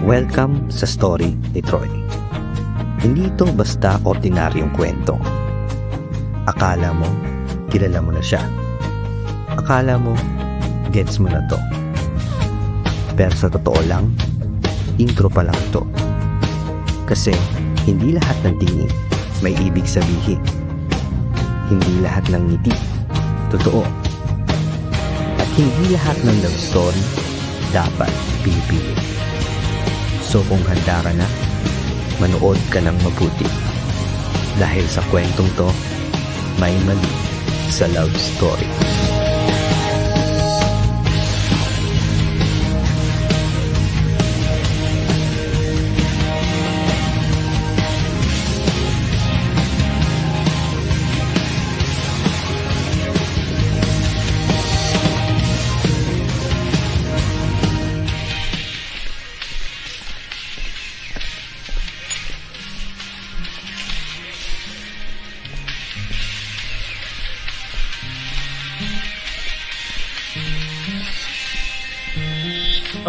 Welcome sa story ni Troy. Hindi ito basta ordinaryong kwento. Akala mo, kilala mo na siya. Akala mo, gets mo na to. Pero sa totoo lang, intro pa lang ito. Kasi hindi lahat ng tingin may ibig sabihin. Hindi lahat ng ngiti totoo. At hindi lahat ng love story dapat pinipili. So kung handa ka na, manood ka ng mabuti. Dahil sa kwentong to, may mali sa love story.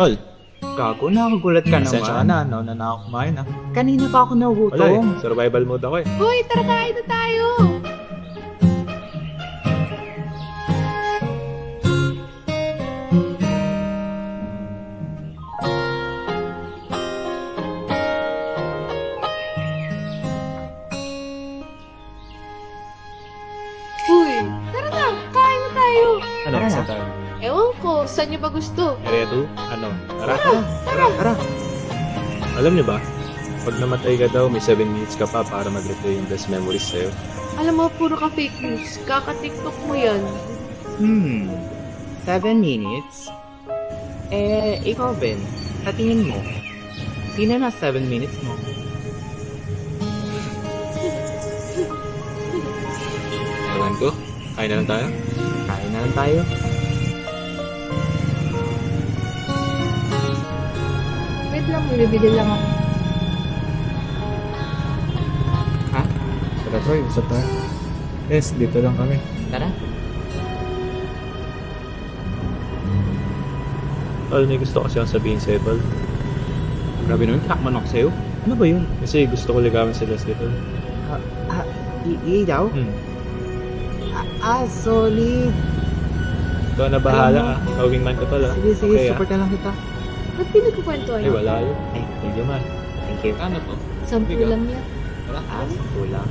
Tol, gago, nakagulat ka naman. Sensya ka na, nauna na ako kumain ha. Kanina pa ako Wala nagutom. survival mode ako eh. Hoy, tara kain na tayo! Uy, tara na, kain na tayo! Ano, Tara isa na. tayo. Ewan ko, saan niyo ba gusto? Area 2? Ano? Tara. Tara. Alam niyo ba? Pag namatay ka daw, may 7 minutes ka pa para mag-replay yung best memories sa'yo. Alam mo, puro ka fake news. Kaka-tiktok mo yan. 7 minutes? Ikaw Ben, sa tingin mo, sino na 7 minutes mo? Ewan ko. Kain na lang tayo. Kain na lang tayo. Wait lang, bibili lang ako. Tara Troy, usap tayo. Yes, dito lang kami. Tara. Tol, may gusto kasi akong sabihin sa'yo, Tol. Grabe naman, tinakman ako sa'yo. Ano ba yun? Kasi gusto ko ligawan si Leslie, Tol. Daw? Solid. Ikaw na bahala ah. Ikaw wingman ko, Tol ah. Sige, Okay, support na lang kita. Ba't pinagkukwentuhan Ay, niyo? wala yun. Ay, Thank you, man. thank you. Ano to? Sampu Biga. lang yan. Tara. Kulang.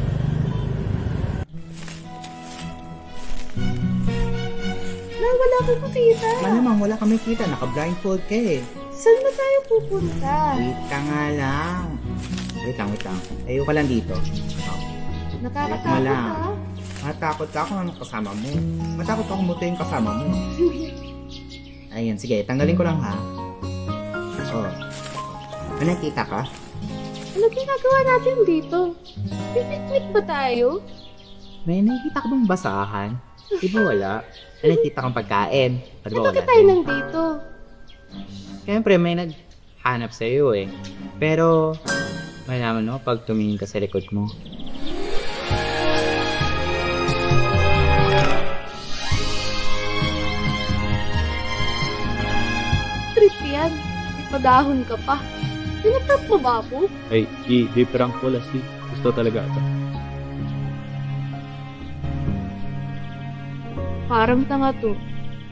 Wala akong makita. Malamang wala kami kita, naka-blindfold ka eh. Saan ba tayo pupunta? Wait ka nga lang. Wait lang. Ayoko lang dito. Nakakatakot Wala. ha? Matakot ka kung anong kasama mo. Matakot ako muto yung kasama mo. Ayun, sige, tanggalin ko lang ha. Oh. May nakita ka? Ano ginagawa natin dito? Pipiknik ba tayo? May nakita ka bang basahan? Di ba wala? May nakita kang pagkain. Di ba wala Bakit tayo din? nandito? Siyempre, may naghanap sa iyo eh. Pero, malaman mo pag tumingin ka sa likod mo. Trip yan. Ipadahon ka pa. Pinatrap mo ba ako? Ay, di prank ko, Leslie. Gusto talaga ito. Parang tanga to.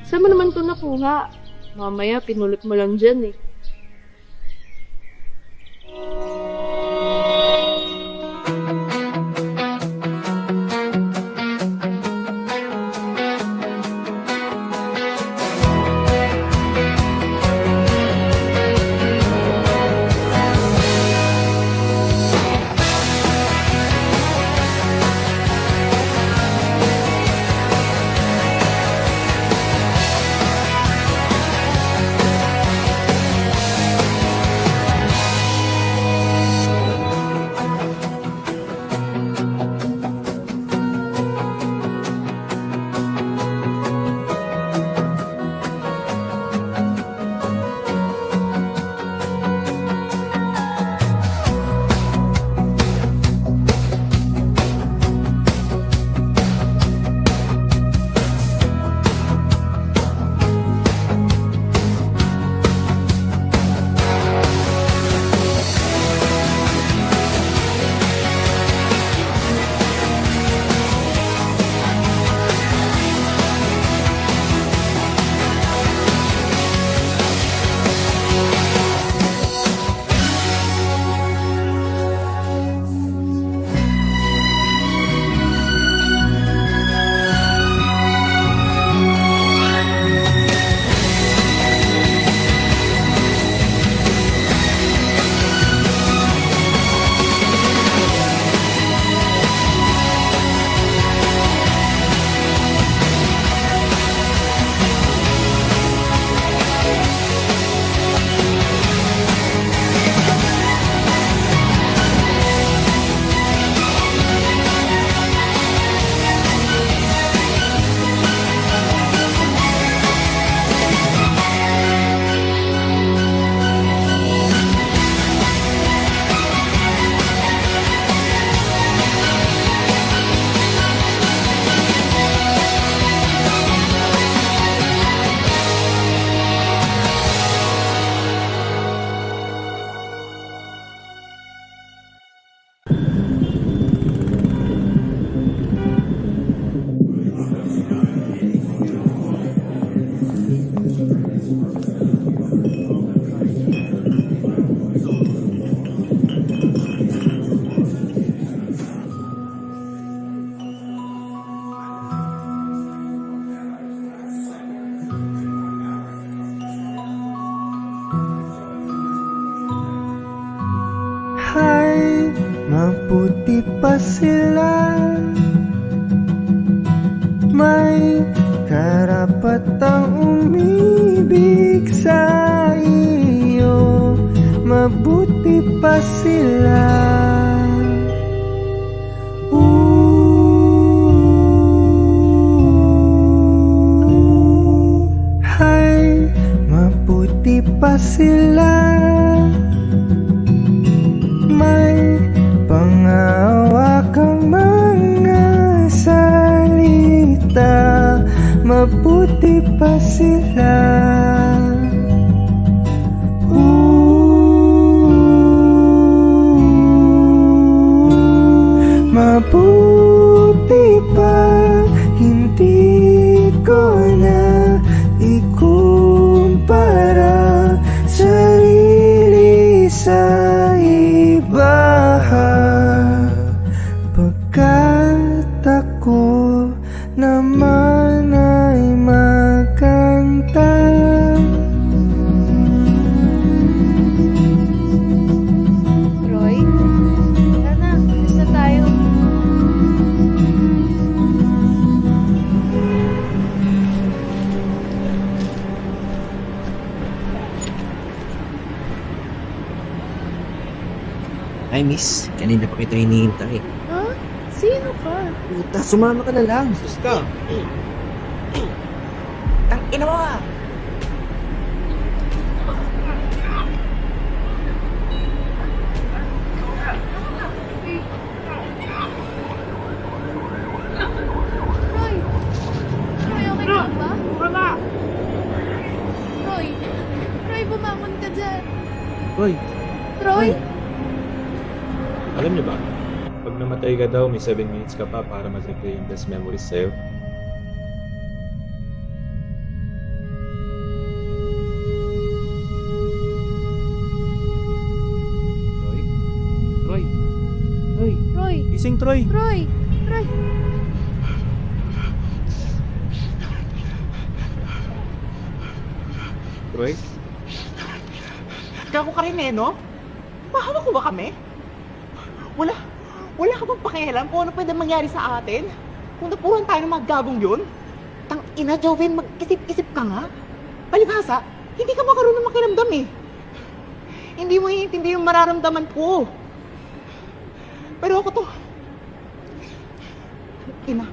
Saan mo naman to nakuha? Mamaya pinulot mo lang dyan eh. pa sila. May karapatang umibig sa iyo, mabuti pa sila. Hay, mabuti pa sila. May pangawa kang mga salita, mabuti pa sila. Mabuti pa, hindi ko na ikumpara sarili sa iba, pagkat ako naman ay magkanta. Roy? Tara na, alis na tayo. Ay, miss. Kanina pa kita hinihintay. Ha? Sino ka? Puta, sumama ka na lang. Sus ka. Tang ina mo ah! Roy! Roy, okay ka ba? Wala! Roy! Roy, bumangon ka dyan! Roy, Roy! alam niyo ba? Pag namatay ka daw, may 7 minutes ka pa para mag-replay yung best memories sa'yo. Roy? Roy? Roy? Roy! Gising, Troy! Roy! Roy! Troy? Gago ka rin eh, no? Mahawak ko ba kami? Wala ka bang pakialam kung ano pwede mangyari sa atin? Kung napuhan tayo ng mga gagong yun? Tang ina, Joven, mag-isip-isip ka nga. Palibhasa, hindi ka makaroon ng makiramdam eh. Hindi mo iintindi yung mararamdaman ko. Pero ako to, ina,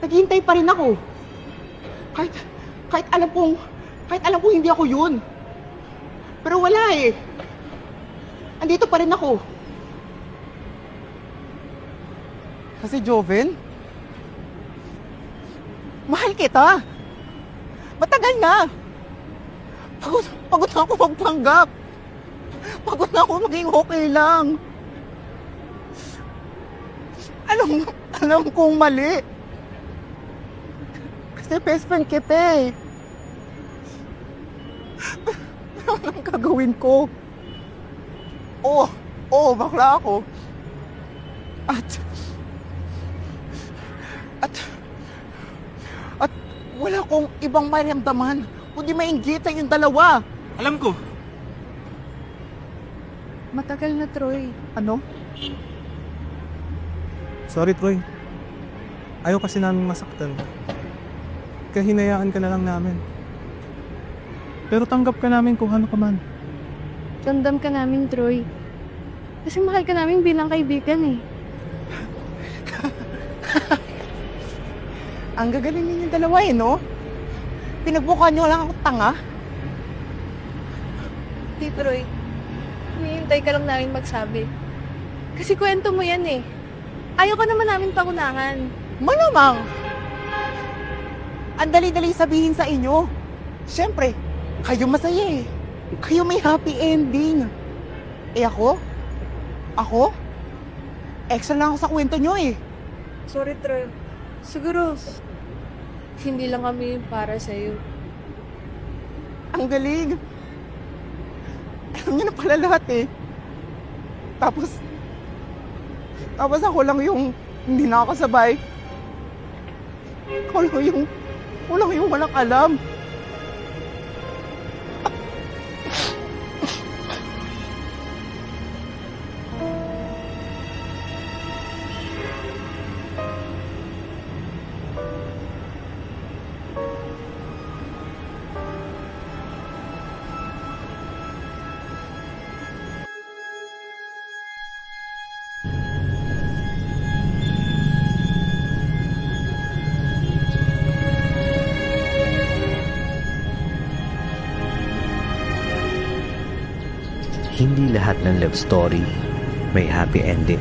naghihintay pa rin ako. Kahit alam kong hindi ako yun. Pero wala eh. Andito pa rin ako. Kasi Joven, mahal kita. Matagal na. Pagod na ako magpanggap. Pagod na ako maging okay lang. Alam kong mali. Kasi best friend kita eh. Ano ang gagawin ko? Oo, bakla ako. At wala kong ibang maramdaman kundi mainggitan yung dalawa. Alam ko! Matagal na, Troy. Ano? Sorry, Troy. Ayaw kasi namin masaktan. Kaya hinayaan ka na lang namin. Pero tanggap ka namin kung ano ka man. Tandam ka namin, Troy. Kasi mahal ka namin bilang kaibigan eh. Ang gagaling ninyong dalawa eh, no? Pinagbukaan nyo lang ako tanga. Di, Troy. Hinihintay ka lang namin magsabi. Kasi kwento mo yan eh. Ayaw ka naman namin pakulangan. Malamang! Ang dali-dali sabihin sa inyo. Siyempre, kayo masaya eh. Kayo may happy ending. Eh ako? Extra lang ako sa kwento nyo eh. Sorry, Troy. Siguro, hindi lang kami para sa'yo. Ang galing. Alam niyo na pala lahat eh. Tapos ako lang yung hindi nakakasabay. Ako lang yung walang alam. Hindi lahat ng love story may happy ending.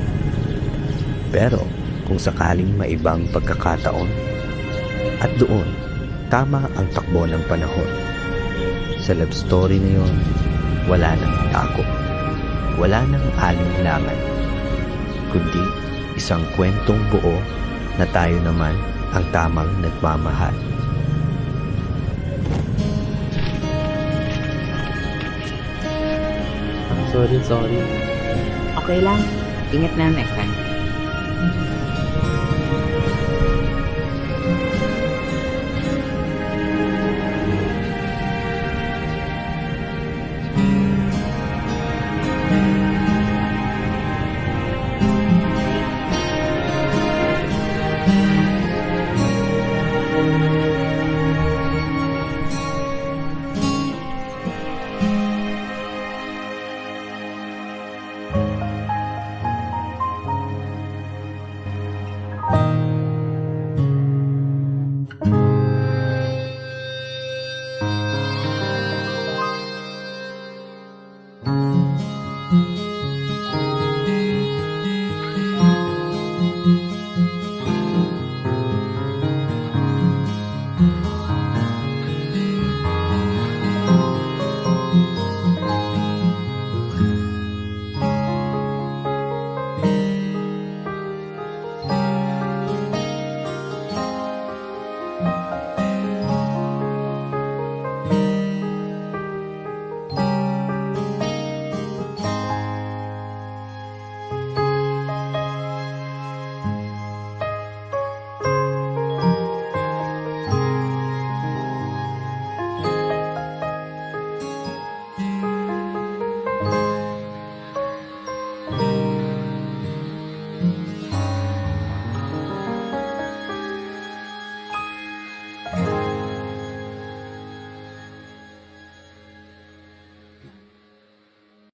Pero kung sakaling may ibang pagkakataon, at doon, tama ang takbo ng panahon. Sa love story na yon, wala nang takot, wala nang alinlangan, kundi isang kwentong buo na tayo naman ang tamang nagmamahal. Sorry. Okay lang. Ingat na next time.